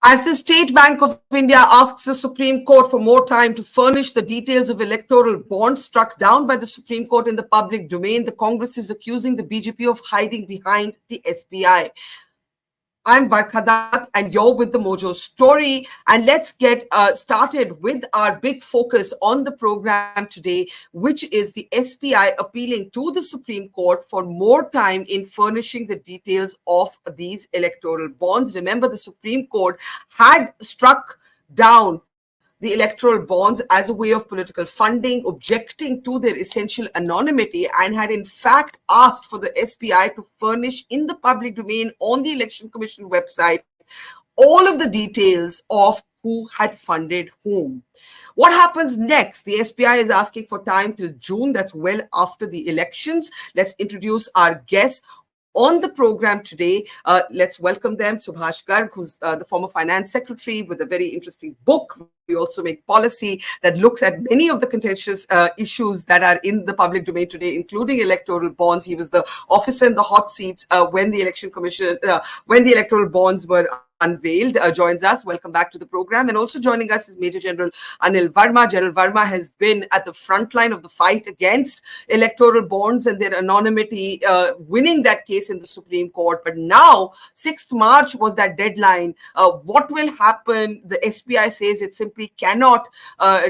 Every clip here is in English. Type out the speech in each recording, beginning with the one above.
As the State Bank of India asks the Supreme Court for more time to furnish the details of electoral bonds struck down by the Supreme Court in the public domain, the Congress is accusing the BJP of hiding behind the SBI. I'm Barkha and you're with the Mojo story. And let's get started with our big focus on the program today, which is the SBI appealing to the Supreme Court for more time in furnishing the details of these electoral bonds. Remember, the Supreme Court had struck down the electoral bonds as a way of political funding, objecting to their essential anonymity, and had in fact asked for the SBI to furnish in the public domain on the Election Commission website all of the details of who had funded whom. What happens next? The SBI is asking for time till June. That's well after the elections. Let's introduce our guests on the program today. Let's welcome them. Subhash Garg, who's the former finance secretary with a very interesting book. We also make policy that looks at many of the contentious issues that are in the public domain today, including electoral bonds. He was the officer in the hot seats when the election commission, when the electoral bonds were unveiled. Joins us. Welcome back to the program. And also joining us is Major General Anil Verma. General Verma has been at the front line of the fight against electoral bonds and their anonymity, winning that case in the Supreme Court. But now, 6th March was that deadline. What will happen? The SBI says it simply cannot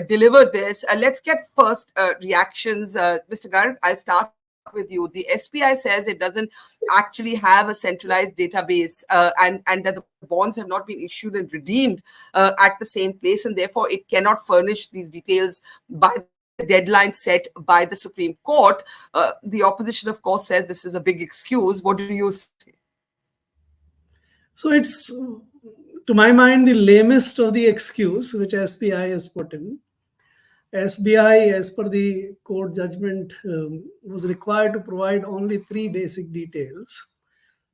deliver this. Let's get first reactions. Mr. Garg, I'll start with you. The SBI says it doesn't actually have a centralized database and that the bonds have not been issued and redeemed at the same place, and therefore it cannot furnish these details by the deadline set by the Supreme Court. The opposition, of course, says this is a big excuse. What do you say? So it's, to my mind, the lamest of the excuse which SBI has put in. SBI, as per the court judgment, was required to provide only 3 basic details: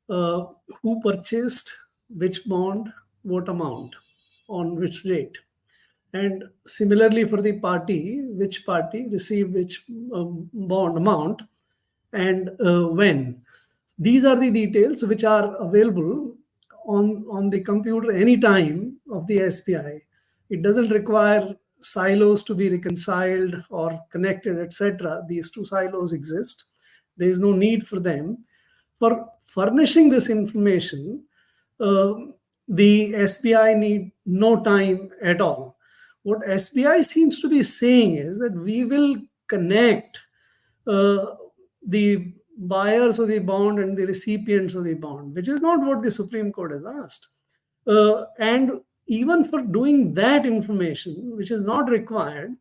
who purchased which bond, what amount, on which date. And similarly for the party, which party received which bond amount and when. These are the details which are available on the computer any time of the SBI. It doesn't require silos to be reconciled or connected, etc. These 2 silos exist. There is no need for them. For furnishing this information, the SBI need no time at all. What SBI seems to be saying is that we will connect the buyers of the bond and the recipients of the bond, which is not what the Supreme Court has asked. And even for doing that information, which is not required,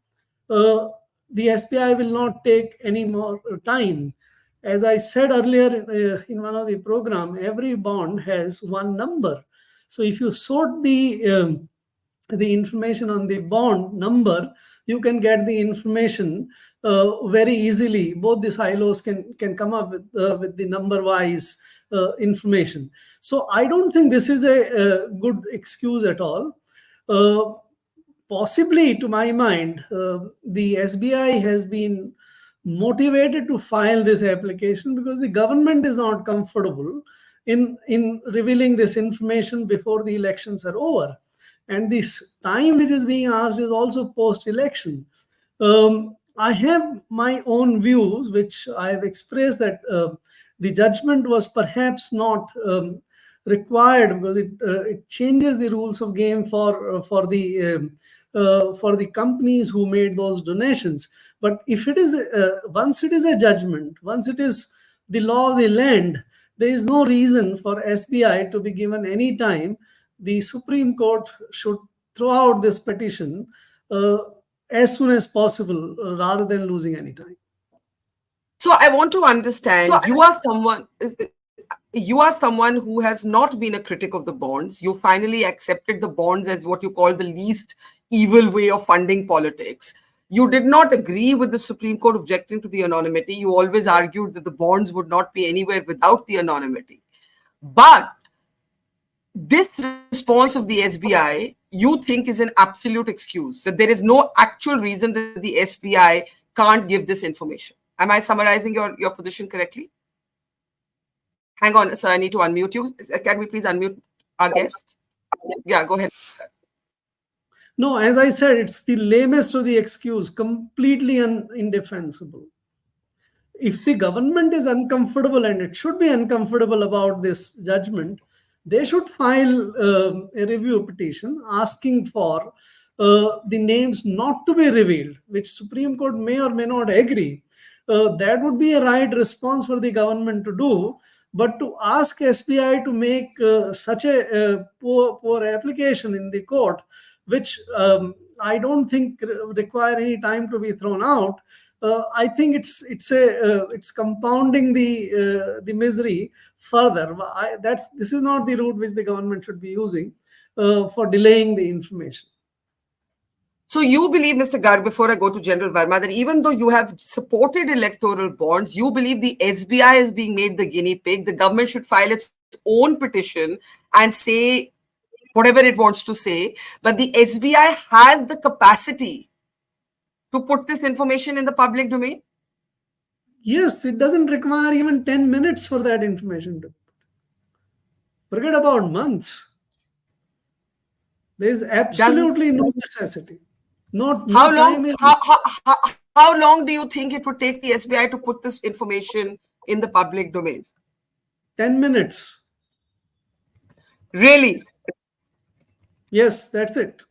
the SBI will not take any more time. As I said earlier in one of the program, every bond has 1 number. So if you sort the information on the bond number, you can get the information very easily. Both the silos can come up with the number-wise information. So I don't think this is a good excuse at all. Possibly, to my mind, the SBI has been motivated to file this application because the government is not comfortable in revealing this information before the elections are over. And this time which is being asked is also post-election. I have my own views, which I have expressed, that the judgment was perhaps not required because it changes the rules of game for the companies who made those donations. But if it is once it is a judgment, once it is the law of the land, there is no reason for SBI to be given any time. The Supreme Court should throw out this petition as soon as possible rather than losing any time. So I want to understand, you are someone who has not been a critic of the bonds. You finally accepted the bonds as what you call the least evil way of funding politics. You did not agree with the Supreme Court objecting to the anonymity. You always argued that the bonds would not be anywhere without the anonymity. But this response of the SBI, you think, is an absolute excuse, that there is no actual reason that the SBI can't give this information. Am I summarizing your position correctly? Hang on, sir, I need to unmute you. Can we please unmute our guest? Yeah, go ahead. No, as I said, it's the lamest of the excuse, completely indefensible. If the government is uncomfortable, and it should be uncomfortable about this judgment, they should file a review petition asking for the names not to be revealed, which Supreme Court may or may not agree. That would be a right response for the government to do. But to ask SBI to make such a poor application in the court, which I don't think require any time to be thrown out, I think it's compounding the misery further. This is not the route which the government should be using for delaying the information. So you believe, Mr. Garg, before I go to General Verma, that even though you have supported electoral bonds, you believe the SBI is being made the guinea pig. The government should file its own petition and say whatever it wants to say, but the SBI has the capacity to put this information in the public domain? Yes, it doesn't require even 10 minutes for that information to forget about months. There is absolutely no necessity. How long do you think it would take the SBI to put this information in the public domain? 10 minutes. Really? Yes, that's it.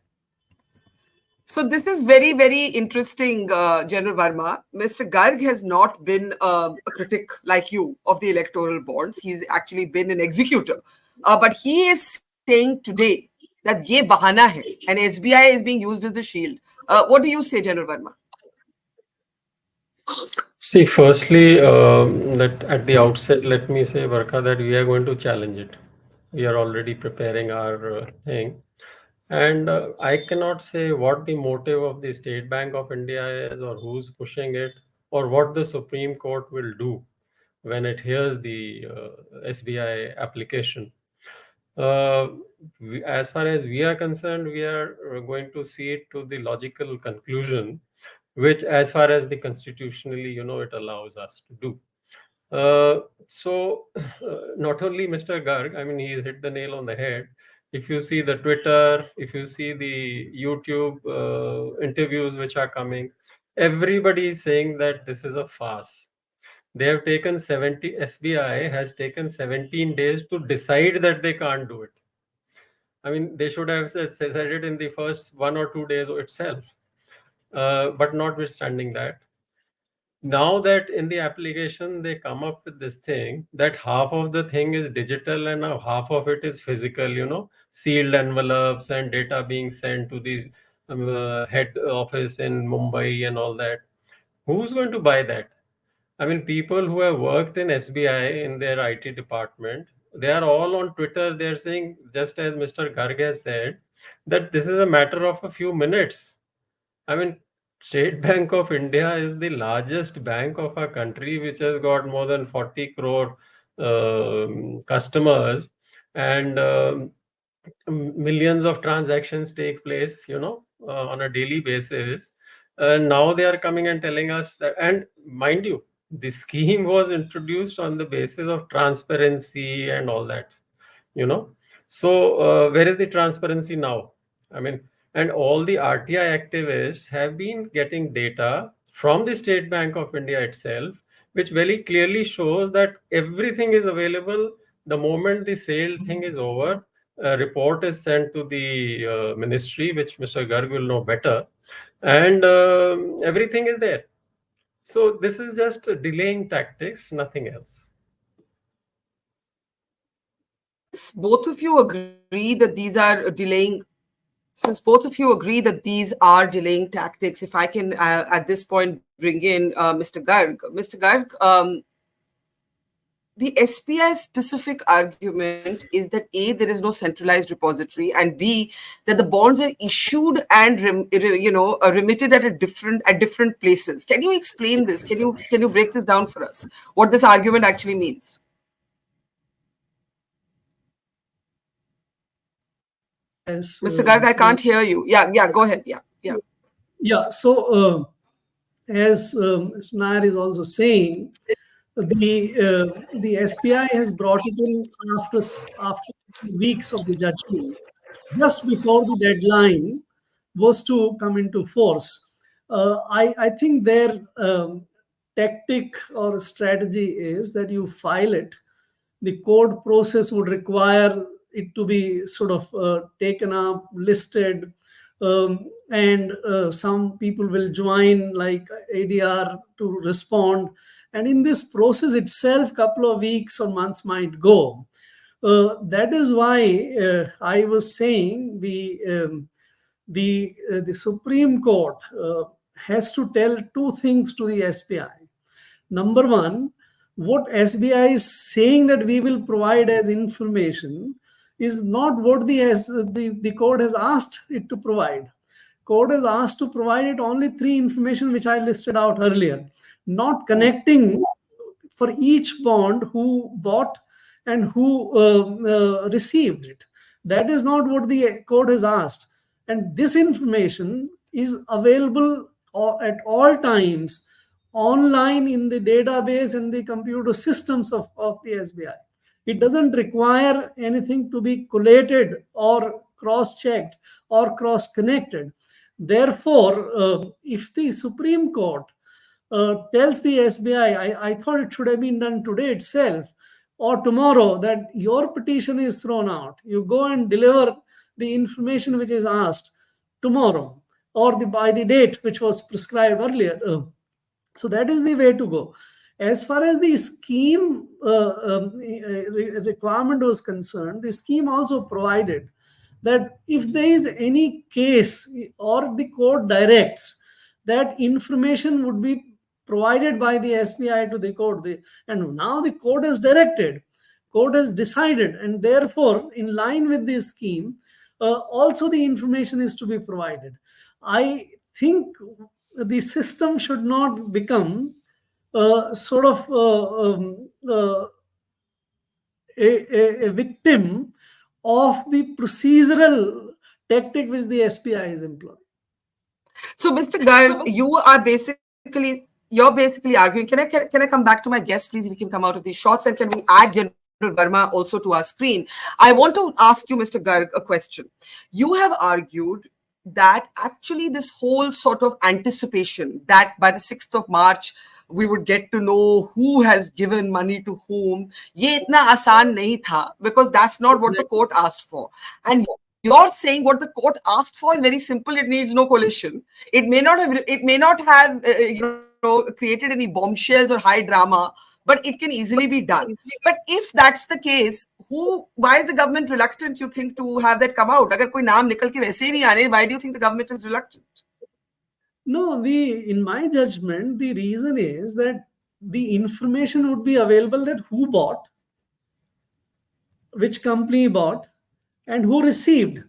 So this is very, very interesting, General Verma. Mr. Garg has not been a critic like you of the electoral bonds. He's actually been an executor. But he is saying today that ye bahana hai and SBI is being used as the shield. What do you say, General Verma? See, firstly, that at the outset, let me say, Barkha, that we are going to challenge it. We are already preparing our thing. And I cannot say what the motive of the State Bank of India is, or who's pushing it, or what the Supreme Court will do when it hears the SBI application. As far as we are concerned, we are going to see it to the logical conclusion, which, as far as the constitutionally, it allows us to do. So, not only Mr. Garg, I mean, he hit the nail on the head. If you see the Twitter, if you see the YouTube interviews which are coming, everybody is saying that this is a farce. They have taken SBI has taken 17 days to decide that they can't do it. I mean, they should have said it in the first 1 or 2 days itself. But notwithstanding that, now that in the application they come up with this thing that half of the thing is digital and now half of it is physical, sealed envelopes and data being sent to the head office in Mumbai and all that. Who's going to buy that? I mean, people who have worked in SBI in their IT department, they are all on Twitter. They're saying, just as Mr. Garg has said, that this is a matter of a few minutes. I mean, State Bank of India is the largest bank of our country, which has got more than 40 crore customers, and millions of transactions take place, on a daily basis. And now they are coming and telling us that, and mind you, the scheme was introduced on the basis of transparency and all that, So where is the transparency now? I mean, and all the RTI activists have been getting data from the State Bank of India itself, which very clearly shows that everything is available. The moment the sale thing is over, a report is sent to the ministry, which Mr. Garg will know better, and everything is there. So this is just delaying tactics, nothing else. Both of you agree that these are delaying. Since both of you agree that these are delaying tactics, if I can at this point bring in Mr. Garg. Mr. Garg, the SBI's specific argument is that A, there is no centralized repository, and B, that the bonds are issued and remitted at different places. Can you explain this? Can you break this down for us? What this argument actually means? Mr. Garg, I can't hear you. Yeah, go ahead. Yeah. So, as Mr. Nair is also saying, the SBI has brought it in after weeks of the judgment. just before the deadline was to come into force. I think their tactic or strategy is that you file it. The court process would require it to be sort of taken up, listed, and some people will join like ADR to respond. And in this process itself, couple of weeks or months might go. That is why I was saying the Supreme Court has to tell two things to the SBI. Number one, what SBI is saying that we will provide as information is not what the court has asked it to provide. Court has asked to provide it only three information which I listed out earlier, not connecting for each bond who bought and who received it. That is not what the court has asked. And this information is available at all times online in the database and the computer systems of the SBI. It doesn't require anything to be collated or cross-checked or cross-connected. Therefore, if the Supreme Court tells the SBI, I thought it should have been done today itself or tomorrow, that your petition is thrown out. You go and deliver the information which is asked tomorrow or by the date which was prescribed earlier. So that is the way to go. As far as the scheme requirement was concerned, the scheme also provided that if there is any case or the court directs that information would be provided by the SBI to the court, and now the court has directed, court has decided, and therefore in line with this scheme, also the information is to be provided. I think the system should not become sort of a victim of the procedural tactic which the SBI is employing. So, Mr. Garg, you're basically arguing. Can I come back to my guest, please? We can come out of these shots, and can we add General Verma also to our screen? I want to ask you, Mr. Garg, a question. You have argued that actually this whole sort of anticipation that by the 6th of March, we would get to know who has given money to whom, ye itna aasan nahi tha, because that's not what the court asked for. And you're saying what the court asked for is very simple. It needs no coalition. It may not have created any bombshells or high drama, but it can easily be done. But if that's the case, why is the government reluctant, you think, to have that come out? Agar koi naam nikal ke waise hi nahi aane, why do you think the government is reluctant? No, in my judgment, the reason is that the information would be available that who bought, which company bought, and who received.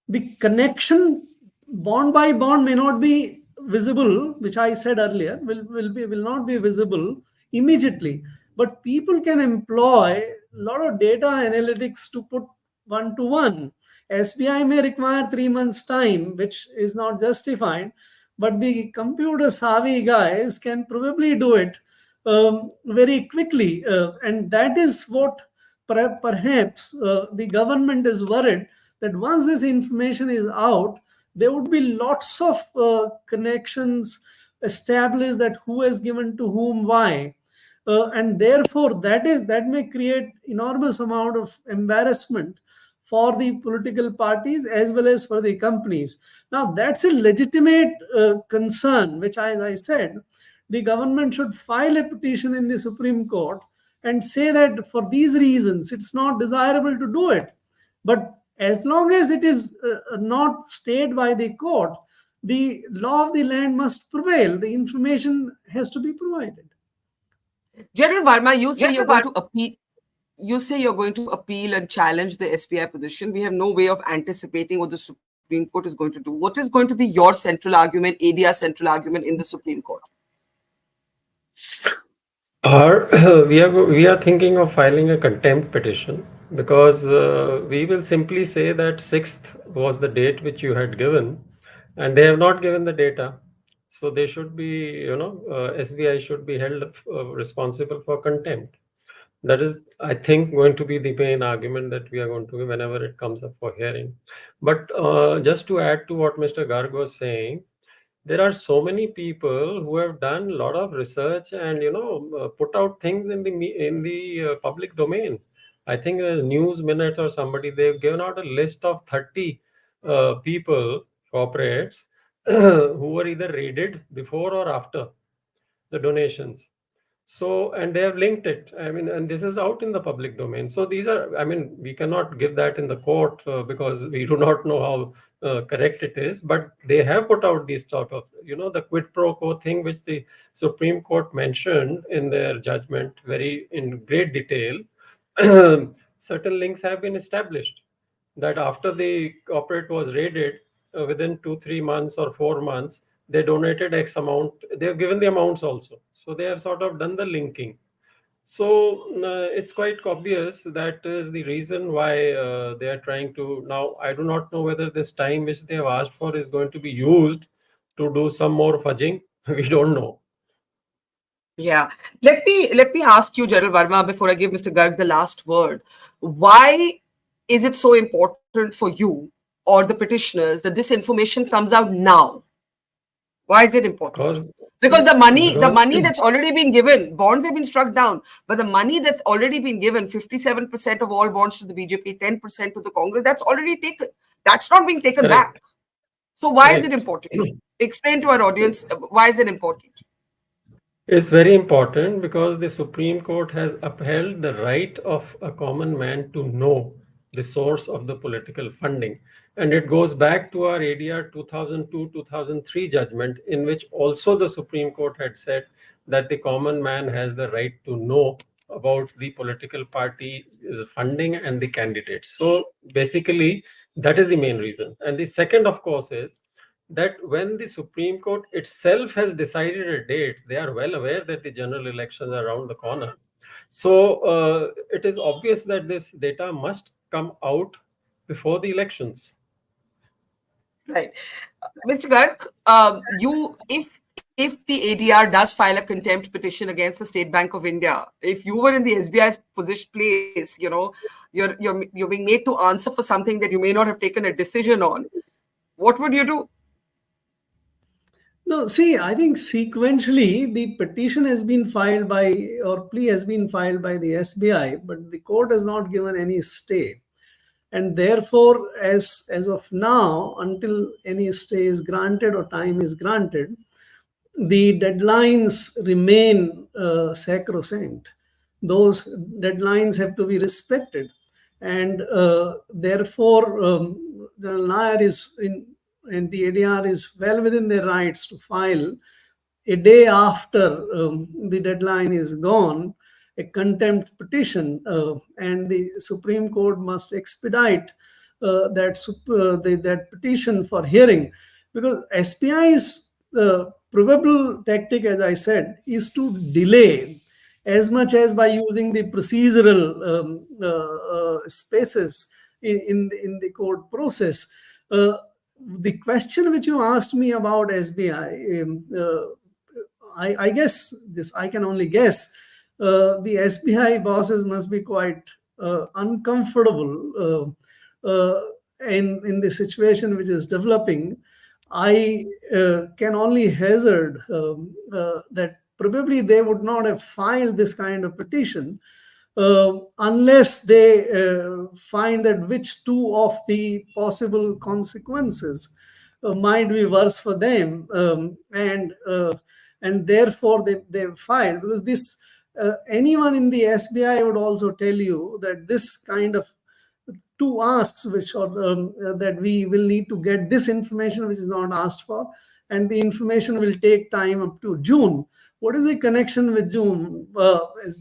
The connection bond by bond may not be visible, which I said earlier, will not be visible immediately. But people can employ a lot of data analytics to put one to one. SBI may require 3 months' time, which is not justified, but the computer savvy guys can probably do it very quickly. And that is what perhaps the government is worried that once this information is out, there would be lots of connections established that who has given to whom, why. And therefore, that may create enormous amount of embarrassment for the political parties as well as for the companies. Now, that's a legitimate concern, which, as I said, the government should file a petition in the Supreme Court and say that for these reasons, it's not desirable to do it. But as long as it is not stayed by the court, the law of the land must prevail. The information has to be provided. General Verma, you say you're going to appeal. You say you're going to appeal and challenge the SBI position. We have no way of anticipating what the Supreme Court is going to do. What is going to be your central argument, ADR central argument in the Supreme Court? We are thinking of filing a contempt petition because we will simply say that 6th was the date which you had given, and they have not given the data. So they should be, SBI should be held responsible for contempt. That is, I think, going to be the main argument that we are going to give whenever it comes up for hearing. But just to add to what Mr. Garg was saying, there are so many people who have done a lot of research and put out things in the public domain. I think News Minute or somebody, they've given out a list of 30 people, corporates, who were either raided before or after the donations. So, and they have linked it. I mean, and this is out in the public domain. So these are, I mean, we cannot give that in the court because we do not know how correct it is. But they have put out these sort of, the quid pro quo thing, which the Supreme Court mentioned in their judgment very in great detail. Certain links have been established that after the corporate was raided, within 2 3 months or 4 months, they donated X amount. They have given the amounts also, so they have sort of done the linking. So it's quite obvious that is the reason why they are trying to. Now I do not know whether this time which they have asked for is going to be used to do some more fudging. We don't know. Yeah. Let me ask you, General Verma, before I give Mr. Garg the last word. Why is it so important for you or the petitioners that this information comes out now? Why is it important? Because the Because money that's already been given, bonds have been struck down, but the money that's already been given, 57% of all bonds to the BJP, 10% to the Congress, that's already taken. That's not being taken correct. back. So why is it Right. important? Explain to our audience why is it important? It's very important because the Supreme Court has upheld the right of a common man to know the source of the political funding. And it goes back to our ADR 2002-2003 judgment, in which also the Supreme Court had said that the common man has the right to know about the political party funding and the candidates. So basically, that is the main reason. And the second, of course, is that when the Supreme Court itself has decided a date, they are well aware that the general elections are around the corner. So it is obvious that this data must come out before the elections. Right. Mr. Garg, if the ADR does file a contempt petition against the State Bank of India, if you were in the SBI's position place, you're being made to answer for something that you may not have taken a decision on, what would you do? No, see, I think sequentially the petition has been filed by, or plea has been filed by the SBI, but the court has not given any stay. And therefore, as of now, until any stay is granted or time is granted, the deadlines remain sacrosanct. Those deadlines have to be respected. And therefore, General Nair and the ADR is well within their rights to file a day after the deadline is gone, a contempt petition, and the Supreme Court must expedite that petition for hearing, because SBI's probable tactic, as I said, is to delay as much as by using the procedural spaces in the court process. The question which you asked me about SBI, I guess this, I can only guess, the SBI bosses must be quite uncomfortable in the situation which is developing. I can only hazard that probably they would not have filed this kind of petition unless they find that which two of the possible consequences might be worse for them, and therefore they filed, because this anyone in the SBI would also tell you that this kind of two asks which are that we will need to get this information which is not asked for, and the information will take time up to June. What is the connection with June?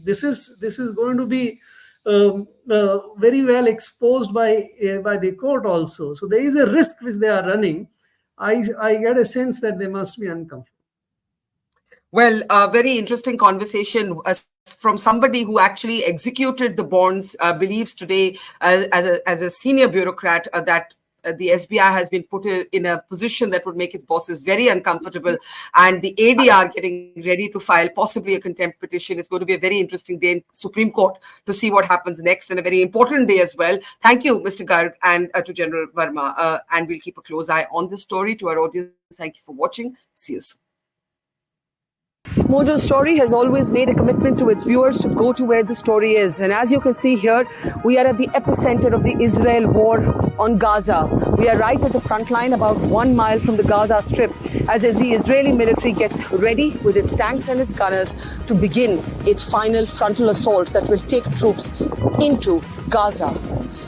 This is going to be very well exposed by the court also. So there is a risk which they are running. I get a sense that they must be uncomfortable. Well, a very interesting conversation from somebody who actually executed the bonds, believes today as a senior bureaucrat that the SBI has been put in a position that would make its bosses very uncomfortable, and the ADR getting ready to file possibly a contempt petition. It's going to be a very interesting day in Supreme Court to see what happens next, and a very important day as well. Thank you, Mr. Garg, and to General Verma. And we'll keep a close eye on this story. To our audience, thank you for watching. See you soon. Mojo Story has always made a commitment to its viewers to go to where the story is. And as you can see here, we are at the epicenter of the Israel war on Gaza. We are right at the front line, about 1 mile from the Gaza Strip, as the Israeli military gets ready with its tanks and its gunners to begin its final frontal assault that will take troops into Gaza.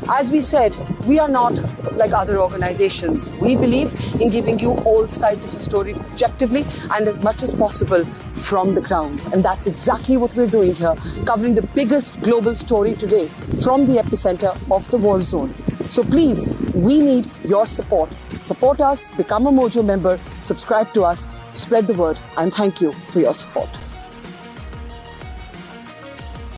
As we said, we are not like other organizations. We believe in giving you all sides of the story objectively and as much as possible from the ground. And that's exactly what we're doing here, covering the biggest global story today from the epicenter of the war zone. So please, we need your support. Support us, become a Mojo member, subscribe to us, spread the word, and thank you for your support.